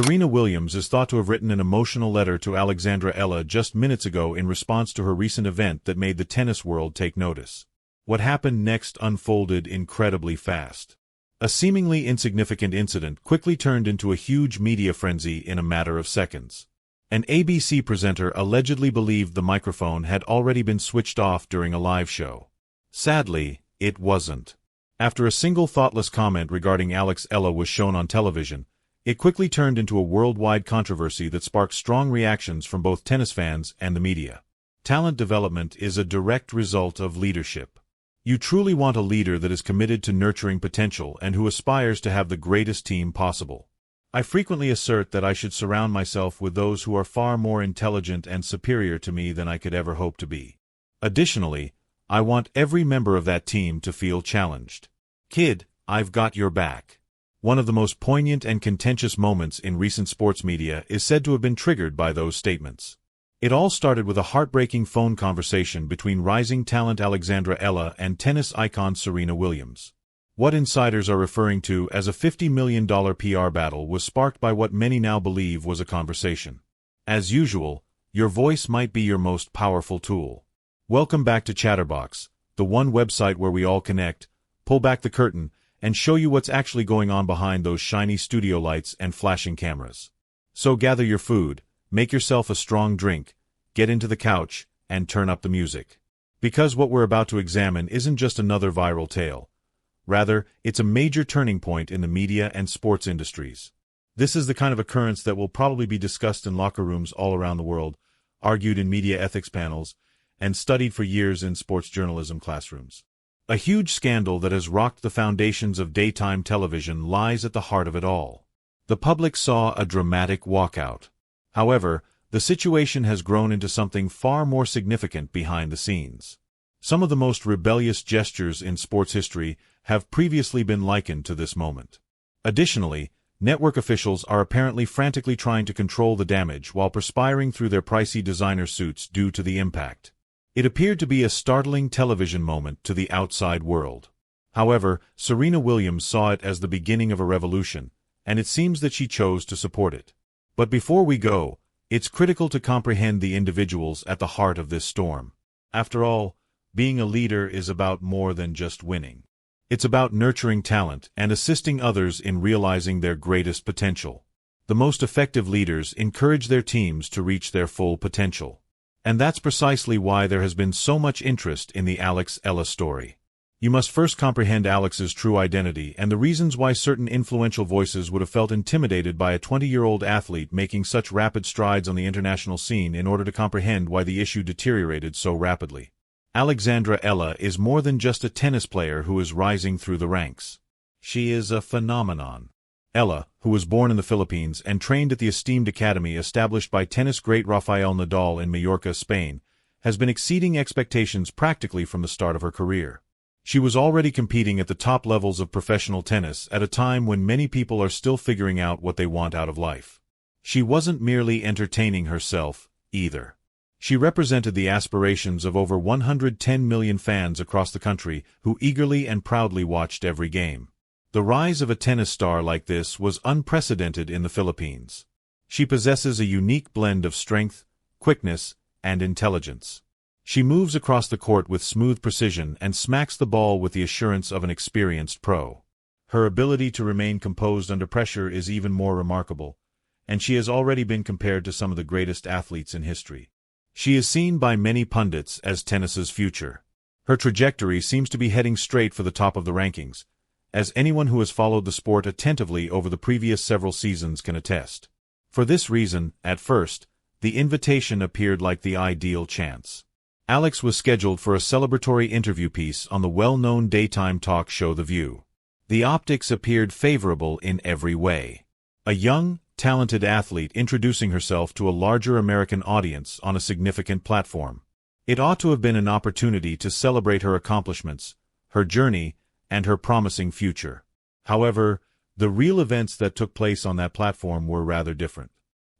Serena Williams is thought to have written an emotional letter to Alexandra Eala just minutes ago in response to her recent event that made the tennis world take notice. What happened next unfolded incredibly fast. A seemingly insignificant incident quickly turned into a huge media frenzy in a matter of seconds. An ABC presenter allegedly believed the microphone had already been switched off during a live show. Sadly, it wasn't. After a single thoughtless comment regarding Alex Eala was shown on television, it quickly turned into a worldwide controversy that sparked strong reactions from both tennis fans and the media. Talent development is a direct result of leadership. You truly want a leader that is committed to nurturing potential and who aspires to have the greatest team possible. I frequently assert that I should surround myself with those who are far more intelligent and superior to me than I could ever hope to be. Additionally, I want every member of that team to feel challenged. Kid, I've got your back. One of the most poignant and contentious moments in recent sports media is said to have been triggered by those statements. It all started with a heartbreaking phone conversation between rising talent Alexandra Eala and tennis icon Serena Williams. What insiders are referring to as a $50 million PR battle was sparked by what many now believe was a conversation. As usual, your voice might be your most powerful tool. Welcome back to Chatterbox, the one website where we all connect, pull back the curtain, and show you what's actually going on behind those shiny studio lights and flashing cameras. So gather your food, make yourself a strong drink, get into the couch, and turn up the music. Because what we're about to examine isn't just another viral tale. Rather, it's a major turning point in the media and sports industries. This is the kind of occurrence that will probably be discussed in locker rooms all around the world, argued in media ethics panels, and studied for years in sports journalism classrooms. A huge scandal that has rocked the foundations of daytime television lies at the heart of it all. The public saw a dramatic walkout. However, the situation has grown into something far more significant behind the scenes. Some of the most rebellious gestures in sports history have previously been likened to this moment. Additionally, network officials are apparently frantically trying to control the damage while perspiring through their pricey designer suits due to the impact. It appeared to be a startling television moment to the outside world. However, Serena Williams saw it as the beginning of a revolution, and it seems that she chose to support it. But before we go, it's critical to comprehend the individuals at the heart of this storm. After all, being a leader is about more than just winning. It's about nurturing talent and assisting others in realizing their greatest potential. The most effective leaders encourage their teams to reach their full potential. And that's precisely why there has been so much interest in the Alex Eala story. You must first comprehend Alex's true identity and the reasons why certain influential voices would have felt intimidated by a 20-year-old athlete making such rapid strides on the international scene in order to comprehend why the issue deteriorated so rapidly. Alexandra Eala is more than just a tennis player who is rising through the ranks. She is a phenomenon. Eala, who was born in the Philippines and trained at the esteemed academy established by tennis great Rafael Nadal in Mallorca, Spain, has been exceeding expectations practically from the start of her career. She was already competing at the top levels of professional tennis at a time when many people are still figuring out what they want out of life. She wasn't merely entertaining herself, either. She represented the aspirations of over 110 million fans across the country who eagerly and proudly watched every game. The rise of a tennis star like this was unprecedented in the Philippines. She possesses a unique blend of strength, quickness, and intelligence. She moves across the court with smooth precision and smacks the ball with the assurance of an experienced pro. Her ability to remain composed under pressure is even more remarkable, and she has already been compared to some of the greatest athletes in history. She is seen by many pundits as tennis's future. Her trajectory seems to be heading straight for the top of the rankings, as anyone who has followed the sport attentively over the previous several seasons can attest. For this reason, at first, the invitation appeared like the ideal chance. Alex was scheduled for a celebratory interview piece on the well-known daytime talk show The View. The optics appeared favorable in every way. A young, talented athlete introducing herself to a larger American audience on a significant platform. It ought to have been an opportunity to celebrate her accomplishments, her journey, and her promising future. However, the real events that took place on that platform were rather different.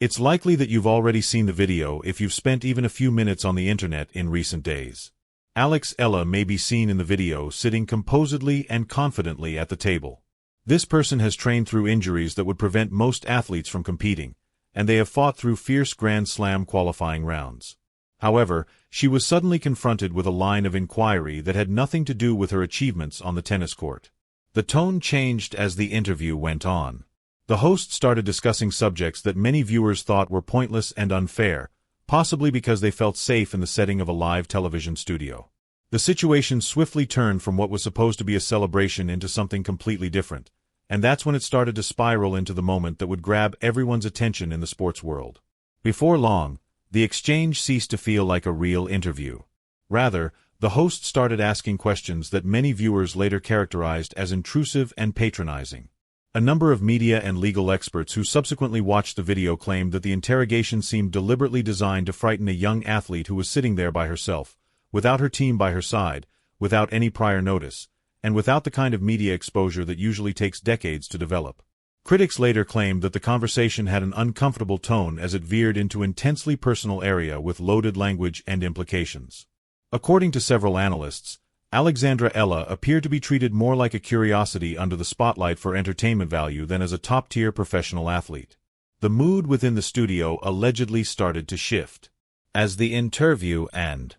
It's likely that you've already seen the video if you've spent even a few minutes on the internet in recent days. Alex Eala may be seen in the video sitting composedly and confidently at the table. This person has trained through injuries that would prevent most athletes from competing, and they have fought through fierce Grand Slam qualifying rounds. However, she was suddenly confronted with a line of inquiry that had nothing to do with her achievements on the tennis court. The tone changed as the interview went on. The host started discussing subjects that many viewers thought were pointless and unfair, possibly because they felt safe in the setting of a live television studio. The situation swiftly turned from what was supposed to be a celebration into something completely different, and that's when it started to spiral into the moment that would grab everyone's attention in the sports world. Before long, the exchange ceased to feel like a real interview. Rather, the host started asking questions that many viewers later characterized as intrusive and patronizing. A number of media and legal experts who subsequently watched the video claimed that the interrogation seemed deliberately designed to frighten a young athlete who was sitting there by herself, without her team by her side, without any prior notice, and without the kind of media exposure that usually takes decades to develop. Critics later claimed that the conversation had an uncomfortable tone as it veered into intensely personal area with loaded language and implications. According to several analysts, Alexandra Eala appeared to be treated more like a curiosity under the spotlight for entertainment value than as a top-tier professional athlete. The mood within the studio allegedly started to shift as the interview ended.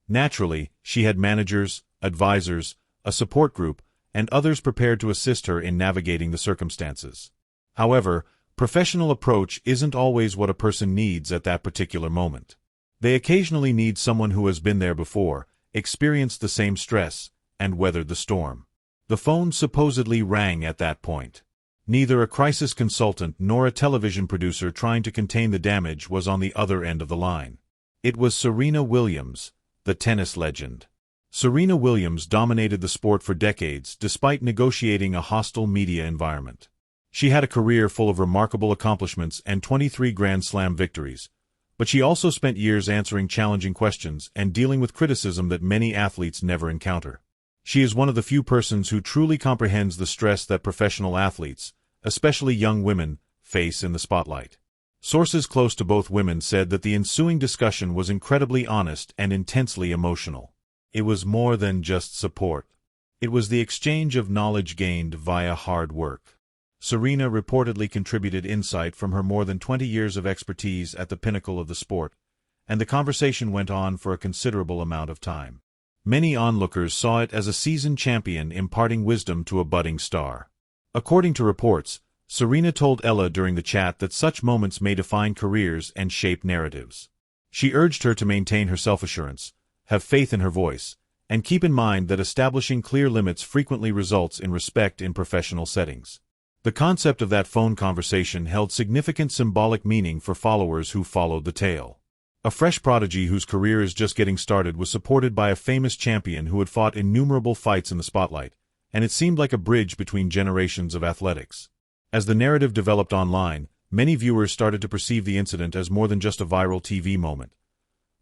Naturally, she had managers, advisors, a support group, and others prepared to assist her in navigating the circumstances. However, professional approach isn't always what a person needs at that particular moment. They occasionally need someone who has been there before, experienced the same stress, and weathered the storm. The phone supposedly rang at that point. Neither a crisis consultant nor a television producer trying to contain the damage was on the other end of the line. It was Serena Williams, the tennis legend. Serena Williams dominated the sport for decades despite negotiating a hostile media environment. She had a career full of remarkable accomplishments and 23 Grand Slam victories, but she also spent years answering challenging questions and dealing with criticism that many athletes never encounter. She is one of the few persons who truly comprehends the stress that professional athletes, especially young women, face in the spotlight. Sources close to both women said that the ensuing discussion was incredibly honest and intensely emotional. It was more than just support. It was the exchange of knowledge gained via hard work. Serena reportedly contributed insight from her more than 20 years of expertise at the pinnacle of the sport, and the conversation went on for a considerable amount of time. Many onlookers saw it as a seasoned champion imparting wisdom to a budding star. According to reports, Serena told Eala during the chat that such moments may define careers and shape narratives. She urged her to maintain her self-assurance, have faith in her voice, and keep in mind that establishing clear limits frequently results in respect in professional settings. The concept of that phone conversation held significant symbolic meaning for followers who followed the tale. A fresh prodigy whose career is just getting started was supported by a famous champion who had fought innumerable fights in the spotlight, and it seemed like a bridge between generations of athletics. As the narrative developed online, many viewers started to perceive the incident as more than just a viral TV moment.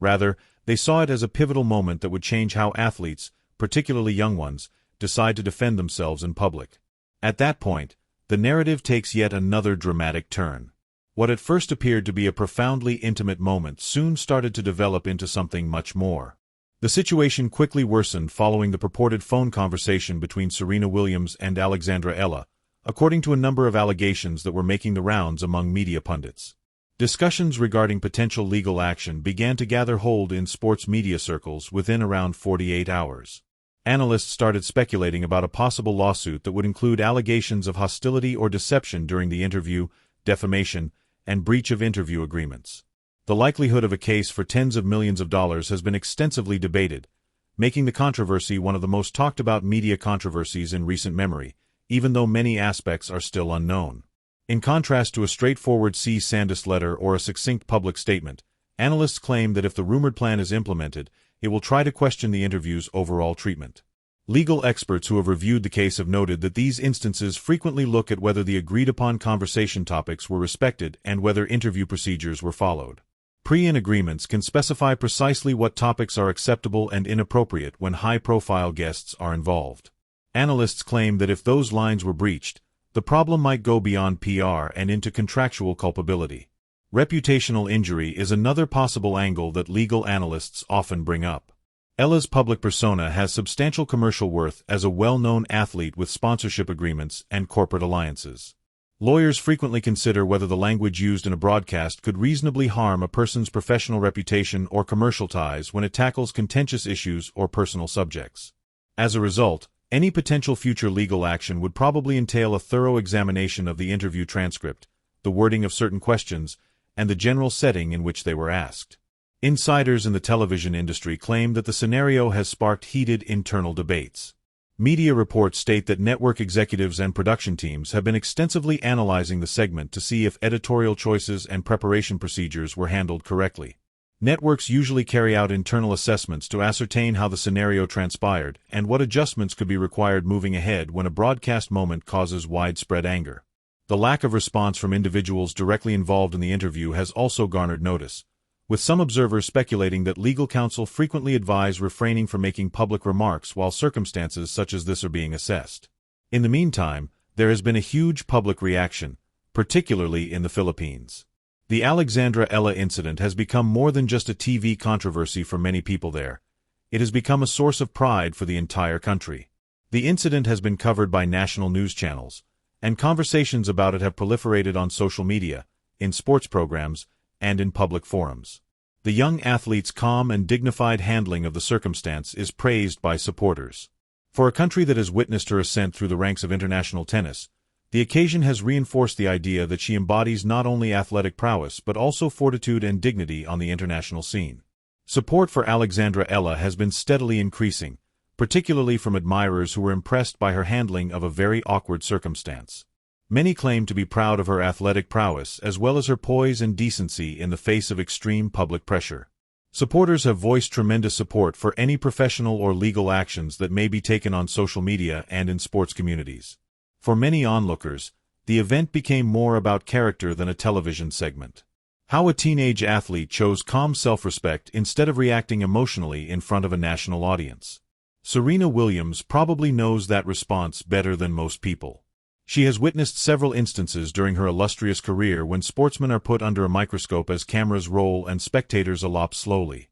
Rather, they saw it as a pivotal moment that would change how athletes, particularly young ones, decide to defend themselves in public. At that point, the narrative takes yet another dramatic turn. What at first appeared to be a profoundly intimate moment soon started to develop into something much more. The situation quickly worsened following the purported phone conversation between Serena Williams and Alexandra Eala, according to a number of allegations that were making the rounds among media pundits. Discussions regarding potential legal action began to gather hold in sports media circles within around 48 hours. Analysts started speculating about a possible lawsuit that would include allegations of hostility or deception during the interview, defamation, and breach of interview agreements. The likelihood of a case for tens of millions of dollars has been extensively debated, making the controversy one of the most talked-about media controversies in recent memory, even though many aspects are still unknown. In contrast to a straightforward cease and desist letter or a succinct public statement, analysts claim that if the rumored plan is implemented, it will try to question the interview's overall treatment. Legal experts who have reviewed the case have noted that these instances frequently look at whether the agreed-upon conversation topics were respected and whether interview procedures were followed. Pre-in agreements can specify precisely what topics are acceptable and inappropriate when high-profile guests are involved. Analysts claim that if those lines were breached, the problem might go beyond PR and into contractual culpability. Reputational injury is another possible angle that legal analysts often bring up. Eala's public persona has substantial commercial worth as a well-known athlete with sponsorship agreements and corporate alliances. Lawyers frequently consider whether the language used in a broadcast could reasonably harm a person's professional reputation or commercial ties when it tackles contentious issues or personal subjects. As a result, any potential future legal action would probably entail a thorough examination of the interview transcript, the wording of certain questions, and the general setting in which they were asked. Insiders in the television industry claim that the scenario has sparked heated internal debates. Media reports state that network executives and production teams have been extensively analyzing the segment to see if editorial choices and preparation procedures were handled correctly. Networks usually carry out internal assessments to ascertain how the scenario transpired and what adjustments could be required moving ahead when a broadcast moment causes widespread anger. The lack of response from individuals directly involved in the interview has also garnered notice, with some observers speculating that legal counsel frequently advise refraining from making public remarks while circumstances such as this are being assessed. In the meantime, there has been a huge public reaction, particularly in the Philippines. The Alexandra Eala incident has become more than just a TV controversy for many people there. It has become a source of pride for the entire country. The incident has been covered by national news channels, and conversations about it have proliferated on social media, in sports programs, and in public forums. The young athlete's calm and dignified handling of the circumstance is praised by supporters. For a country that has witnessed her ascent through the ranks of international tennis, the occasion has reinforced the idea that she embodies not only athletic prowess but also fortitude and dignity on the international scene. Support for Alexandra Eala has been steadily increasing, particularly from admirers who were impressed by her handling of a very awkward circumstance. Many claim to be proud of her athletic prowess as well as her poise and decency in the face of extreme public pressure. Supporters have voiced tremendous support for any professional or legal actions that may be taken on social media and in sports communities. For many onlookers, the event became more about character than a television segment. How a teenage athlete chose calm self-respect instead of reacting emotionally in front of a national audience. Serena Williams probably knows that response better than most people. She has witnessed several instances during her illustrious career when sportsmen are put under a microscope as cameras roll and spectators elop slowly.